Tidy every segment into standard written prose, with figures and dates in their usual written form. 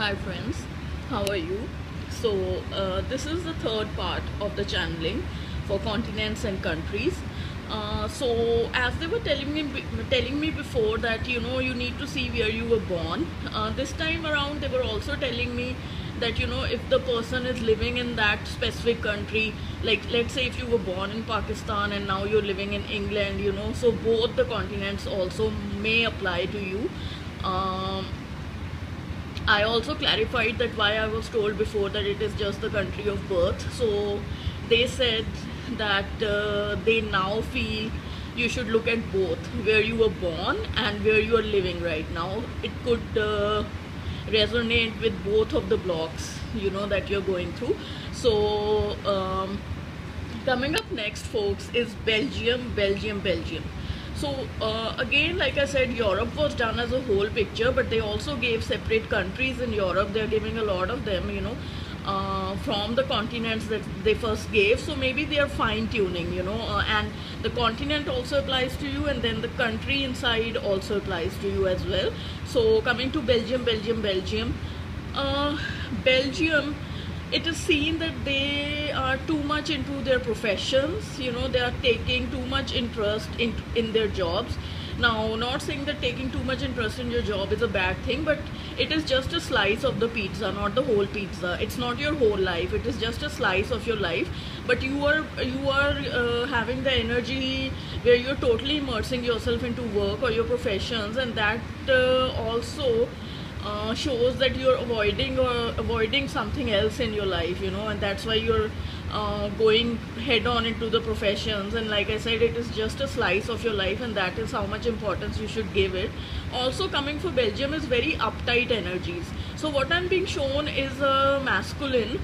Hi friends, how are you? This is the third part of the channeling for continents and countries. As they were telling me before that you need to see where you were born. This time around they were also telling me that if the person is living in that specific country, like let's say if you were born in Pakistan and now you're living in England, so both the continents also may apply to you. I also clarified that why I was told before that it is just the country of birth. So they said that they now feel you should look at both, where you were born and where you are living right now. It could resonate with both of the blocks that you're going through. Coming up next, folks, is Belgium. So again, like I said, Europe was done as a whole picture, but they also gave separate countries in Europe. They're giving a lot of them, from the continents that they first gave. So maybe they are fine tuning, and the continent also applies to you, and then the country inside also applies to you as well. So coming to Belgium. Belgium, it is seen that they are too much into their professions. They are taking too much interest in their jobs. Now, not saying that taking too much interest in your job is a bad thing, but it is just a slice of the pizza, not the whole pizza. It's not your whole life. It is just a slice of your life. But you are having the energy where you're totally immersing yourself into work or your professions, and that also shows that you're avoiding something else in your life, and that's why you're going head on into the professions. And like I said, it is just a slice of your life, and that is how much importance you should give it. Also coming for Belgium is very uptight energies. So what I'm being shown is a masculine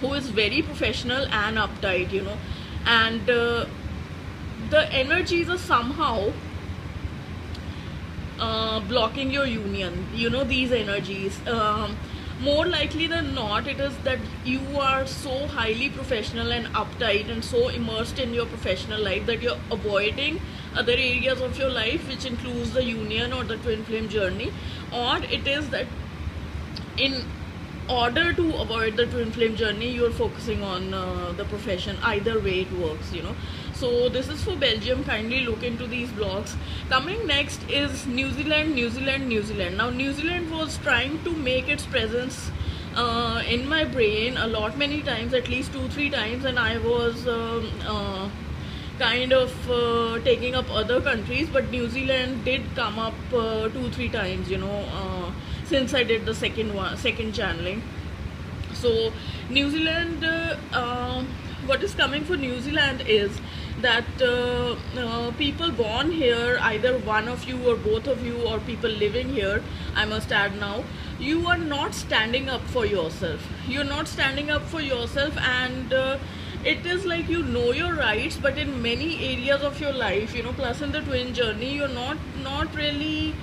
who is very professional and uptight, and the energies are somehow blocking your union, these energies. More likely than not, it is that you are so highly professional and uptight and so immersed in your professional life that you're avoiding other areas of your life, which includes the union or the twin flame journey. Or it is that in order to avoid the twin flame journey, you're focusing on the profession. Either way it works, So this is for Belgium. Kindly look into these blocks. Coming next is New Zealand. Now New Zealand was trying to make its presence in my brain many times, at least 2-3 times, and I was kind of taking up other countries, but New Zealand did come up 2-3 times, since I did the second channeling. So New Zealand, what is coming for New Zealand is that people born here, either one of you or both of you, or people living here, I must add now, you are not standing up for yourself. You're not standing up for yourself, and it is like your rights, but in many areas of your life, plus in the twin journey, you're not really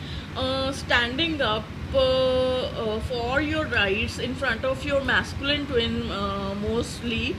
standing up for your rights in front of your masculine twin, mostly,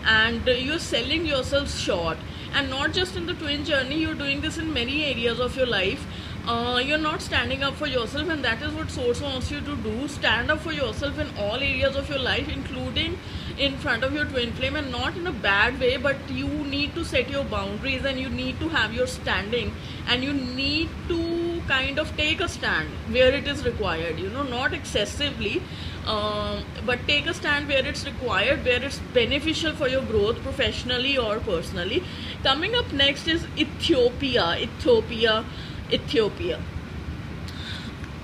and you're selling yourself short. And not just in the twin journey, you're doing this in many areas of your life. You're not standing up for yourself, and that is what Source wants you to do. Stand up for yourself in all areas of your life, including in front of your twin flame, and not in a bad way, but you need to set your boundaries, and you need to have your standing, and you need to kind of take a stand where it is required, not excessively, but take a stand where it's required, where it's beneficial for your growth professionally or personally. Coming up next is Ethiopia.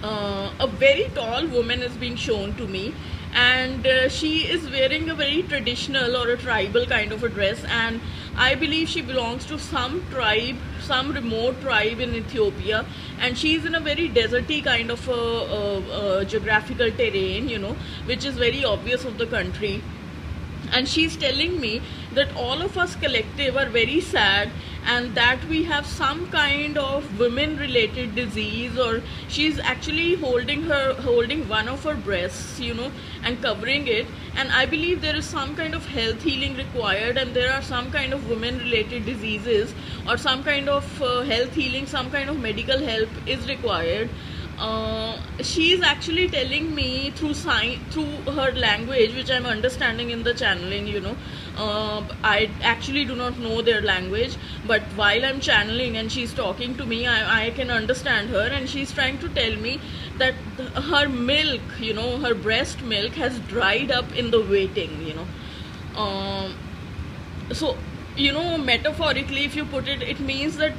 A very tall woman is being shown to me, and she is wearing a very traditional or a tribal kind of a dress, and I believe she belongs to some tribe, some remote tribe in Ethiopia, and she's in a very deserty kind of a geographical terrain, which is very obvious of the country. And she's telling me that all of us collective are very sad, and that we have some kind of women related disease, or she's actually holding one of her breasts, and covering it, and I believe there is some kind of health healing required, and there are some kind of women related diseases or some kind of health healing, some kind of medical help is required. She's actually telling me through her language, which I'm understanding in the channeling, I actually do not know their language, but while I'm channeling and she's talking to me, I can understand her, and she's trying to tell me that her milk, her breast milk has dried up in the waiting. So metaphorically, if you put it, it means that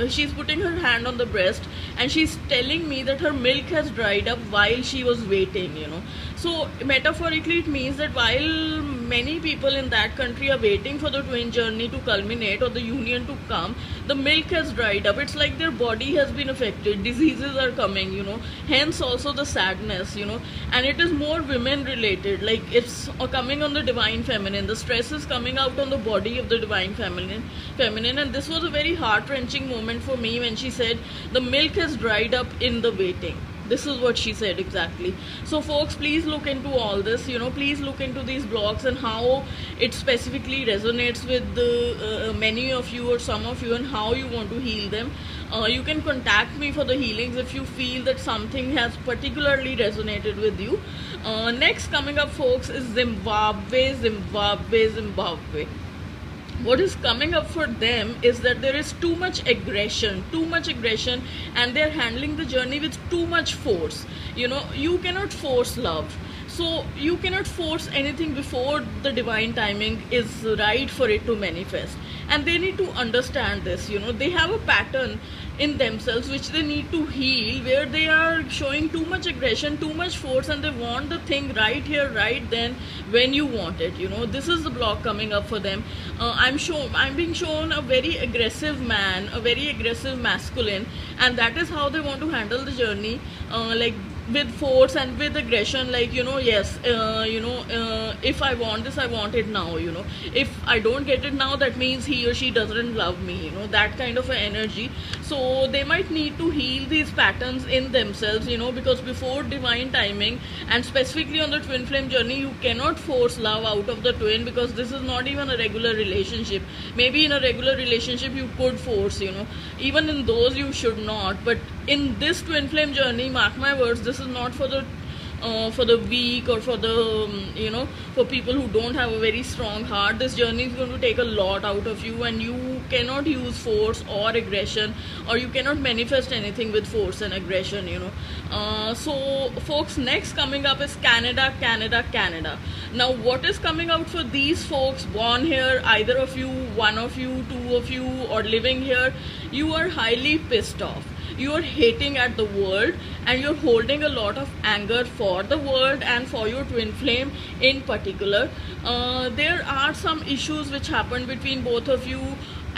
she's putting her hand on the breast and she's telling me that her milk has dried up while she was waiting. So metaphorically, it means that while many people in that country are waiting for the twin journey to culminate or the union to come, the milk has dried up. It's like their body has been affected, diseases are coming, hence also the sadness, and it is more women related, like it's coming on the divine feminine. The stress is coming out on the body of the divine feminine, and this was a very heart-wrenching moment for me when she said the milk has dried up in the waiting. This is what she said exactly. So folks, please look into all this, please look into these blogs and how it specifically resonates with many of you or some of you, and how you want to heal them. You can contact me for the healings if you feel that something has particularly resonated with you. Next coming up, folks, is Zimbabwe. What is coming up for them is that there is too much aggression, and they're handling the journey with too much force. You cannot force love, so you cannot force anything before the divine timing is right for it to manifest, and they need to understand this. They have a pattern in themselves which they need to heal, where they are showing too much aggression, too much force, and they want the thing right here, right then, when you want it. This is the block coming up for them. I'm being shown a very aggressive man, a very aggressive masculine, and that is how they want to handle the journey, like with force and with aggression, like yes, if I want this, I want it now. If I don't get it now, that means he or she doesn't love me, that kind of an energy. So they might need to heal these patterns in themselves, because before divine timing, and specifically on the twin flame journey, you cannot force love out of the twin, because this is not even a regular relationship. Maybe in a regular relationship you could force, even in those you should not, but in this twin flame journey, mark my words, this is not for the weak, or for the for people who don't have a very strong heart. This journey is going to take a lot out of you, and you cannot use force or aggression, or you cannot manifest anything with force and aggression. So folks, next coming up is Canada. Now what is coming out for these folks born here, either of you, one of you, two of you, or living here? You are highly pissed off, you are hating at the world, and you're holding a lot of anger for the world and for your twin flame in particular. There are some issues which happened between both of you,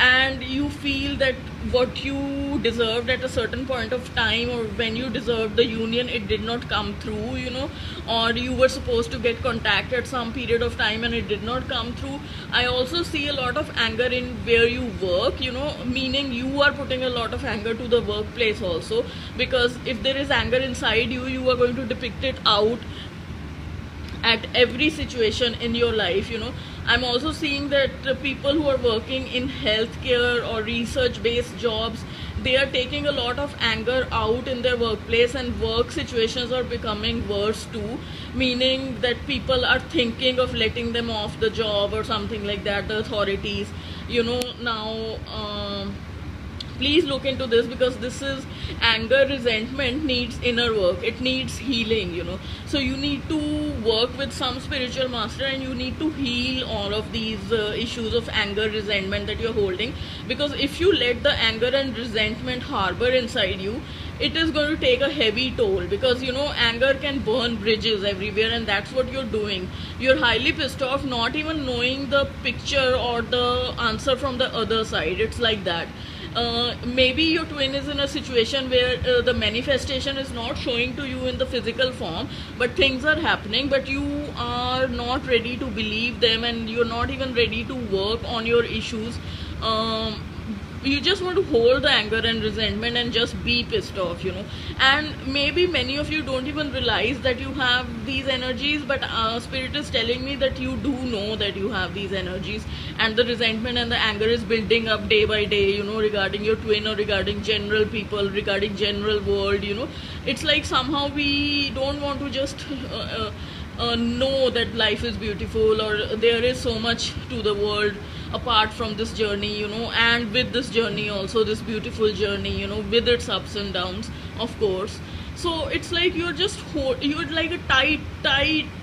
and you feel that what you deserved at a certain point of time, or when you deserved the union, it did not come through, or you were supposed to get contact at some period of time and it did not come through. I also see a lot of anger in where you work, meaning you are putting a lot of anger to the workplace also, because if there is anger inside you, you are going to depict it out at every situation in your life. I'm also seeing that people who are working in healthcare or research based jobs, they are taking a lot of anger out in their workplace, and work situations are becoming worse too, meaning that people are thinking of letting them off the job or something like that, the authorities. Now please look into this, because this is anger, resentment needs inner work, it needs healing. So you need to work with some spiritual master, and you need to heal all of these issues of anger, resentment that you're holding, because if you let the anger and resentment harbor inside you, it is going to take a heavy toll, because anger can burn bridges everywhere, and that's what you're doing. You're highly pissed off, not even knowing the picture or the answer from the other side. It's like that. Maybe your twin is in a situation where the manifestation is not showing to you in the physical form, but things are happening, but you are not ready to believe them, and you're not even ready to work on your issues. you just want to hold the anger and resentment and just be pissed off, you know. And maybe many of you don't even realize that you have these energies, but spirit is telling me that you do know that you have these energies, and the resentment and the anger is building up day by day, you know, regarding your twin or regarding general people, regarding general world, you know. It's like somehow we don't want to just know that life is beautiful, or there is so much to the world apart from this journey, you know. And with this journey also, this beautiful journey, you know, with its ups and downs, of course. So it's like you're like a tight,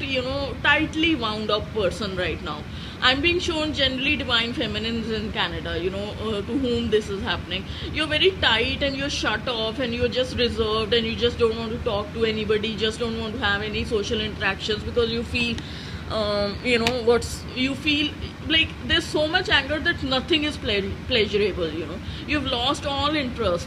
you know, tightly wound up person right now. I'm being shown generally divine feminines in Canada, you know, to whom this is happening. You're very tight and you're shut off and you're just reserved and you just don't want to talk to anybody, just don't want to have any social interactions, because you feel you know, you feel like there's so much anger that nothing is pleasurable, you know. You've lost all interest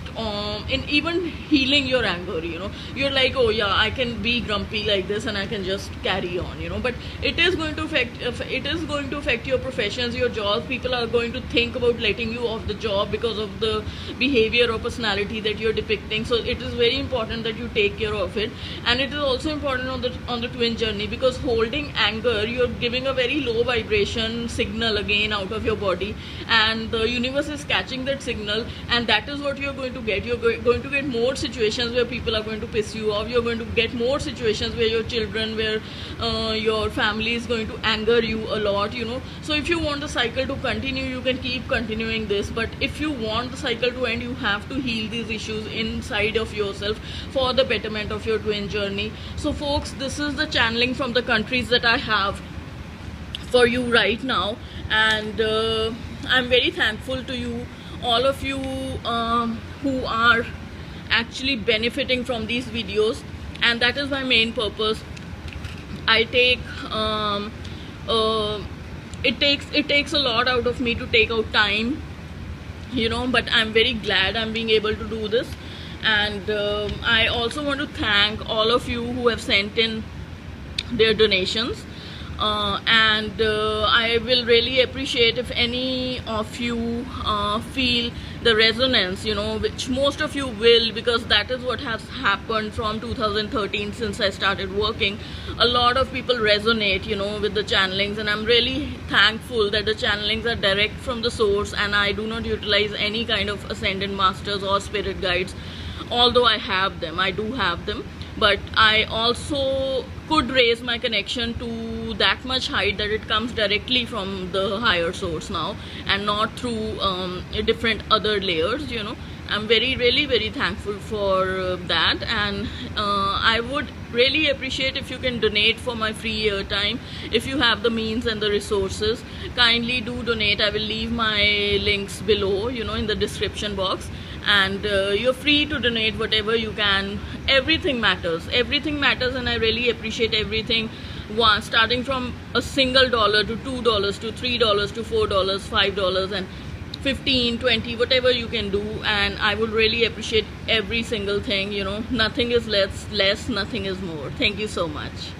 in even healing your anger, you know. You're like, oh yeah, I can be grumpy like this and I can just carry on, you know. But it is going to affect your professions, your jobs. People are going to think about letting you off the job because of the behavior or personality that you're depicting. So it is very important that you take care of it. And it is also important on the twin journey, because holding anger, you're giving a very low vibration signal again out of your body, and the universe is catching that signal, and that is what you're going to get. You're going to get more situations where people are going to piss you off. You're going to get more situations where your children, where your family is going to anger you a lot, you know. So if you want the cycle to continue, you can keep continuing this, but if you want the cycle to end, you have to heal these issues inside of yourself for the betterment of your twin journey. So folks, this is the channeling from the countries that I have for you right now, and I'm very thankful to you, all of you who are actually benefiting from these videos, and that is my main purpose. I take it takes a lot out of me to take out time, you know, but I'm very glad I'm being able to do this. And I also want to thank all of you who have sent in their donations, and I will really appreciate if any of you feel the resonance, you know, which most of you will, because that is what has happened from 2013 since I started working. A lot of people resonate, you know, with the channelings, and I'm really thankful that the channelings are direct from the source, and I do not utilize any kind of ascended masters or spirit guides, although I do have them. But I also could raise my connection to that much height that it comes directly from the higher source now, and not through different other layers, you know. I'm really very thankful for that, and I would really appreciate if you can donate for my free airtime. If you have the means and the resources, kindly do donate. I will leave my links below, you know, in the description box, and you're free to donate whatever you can. Everything matters, and I really appreciate everything. Starting from a single dollar to $2 to $3 to $4, $5, and 15, 20, whatever you can do, and I would really appreciate every single thing, you know. Nothing is less, nothing is more. Thank you so much.